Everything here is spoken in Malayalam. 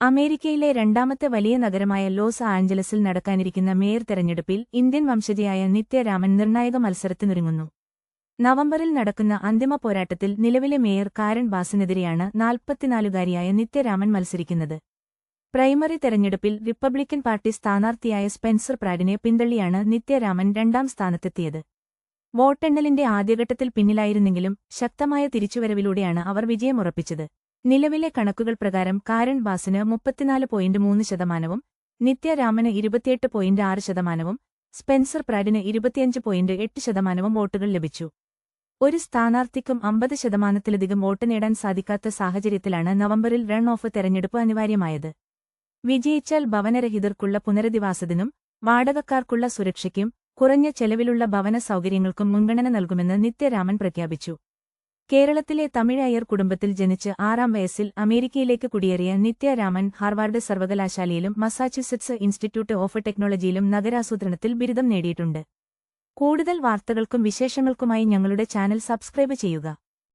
അമേരിക്കയിലെ രണ്ടാമത്തെ വലിയ നഗരമായ ലോസ് ആഞ്ചലസിൽ നടക്കാനിരിക്കുന്ന മേയർ തെരഞ്ഞെടുപ്പിൽ ഇന്ത്യൻ വംശജയായ നിത്യ രാമൻ നിർണായക മത്സരത്തിനൊരുങ്ങുന്നു. നവംബറിൽ നടക്കുന്ന അന്തിമ പോരാട്ടത്തിൽ നിലവിലെ മേയർ കാരൺ ബാസിനെതിരെയാണ് 44-കാരിയായ നിത്യരാമൻ മത്സരിക്കുന്നത്. പ്രൈമറി തെരഞ്ഞെടുപ്പിൽ റിപ്പബ്ലിക്കൻ പാർട്ടി സ്ഥാനാർത്ഥിയായ സ്പെൻസർ പ്രാഡിനെ പിന്തള്ളിയാണ് നിത്യരാമൻ രണ്ടാം സ്ഥാനത്തെത്തിയത്. വോട്ടെണ്ണലിന്റെ ആദ്യഘട്ടത്തിൽ പിന്നിലായിരുന്നെങ്കിലും ശക്തമായ തിരിച്ചുവരവിലൂടെയാണ് അവർ വിജയമുറപ്പിച്ചത്. നിലവിലെ കണക്കുകൾ പ്രകാരം കാരൺ ബാസിന് 34.3%, നിത്യരാമന് 28.6%, സ്പെൻസർ പ്രാഡിന് 25.8% വോട്ടുകൾ ലഭിച്ചു. ഒരു സ്ഥാനാർത്ഥിക്കും 50%-ത്തിലധികം വോട്ട് നേടാൻ സാധിക്കാത്ത സാഹചര്യത്തിലാണ് നവംബറിൽ റൺ ഓഫ് തെരഞ്ഞെടുപ്പ് അനിവാര്യമായത്. വിജയിച്ചാൽ ഭവനരഹിതർക്കുള്ള പുനരധിവാസത്തിനും വാടകക്കാർക്കുള്ള സുരക്ഷയ്ക്കും കുറഞ്ഞ ചെലവിലുള്ള ഭവന സൗകര്യങ്ങൾക്കും മുൻഗണന നൽകുമെന്ന് നിത്യരാമൻ പ്രഖ്യാപിച്ചു. കേരളത്തിലെ തമിഴ് അയ്യർ കുടുംബത്തിൽ ജനിച്ച് 6-ാം വയസ്സിൽ അമേരിക്കയിലേക്ക് കുടിയേറിയ നിത്യരാമൻ ഹാർവാർഡ് സർവകലാശാലയിലും മസാച്യുസെറ്റ്സ് ഇൻസ്റ്റിറ്റ്യൂട്ട് ഓഫ് ടെക്നോളജിയിലും നഗരാസൂത്രണത്തിൽ ബിരുദം നേടിയിട്ടുണ്ട്. കൂടുതൽ വാർത്തകൾക്കും വിശേഷങ്ങൾക്കുമായി ഞങ്ങളുടെ ചാനൽ സബ്സ്ക്രൈബ് ചെയ്യുക.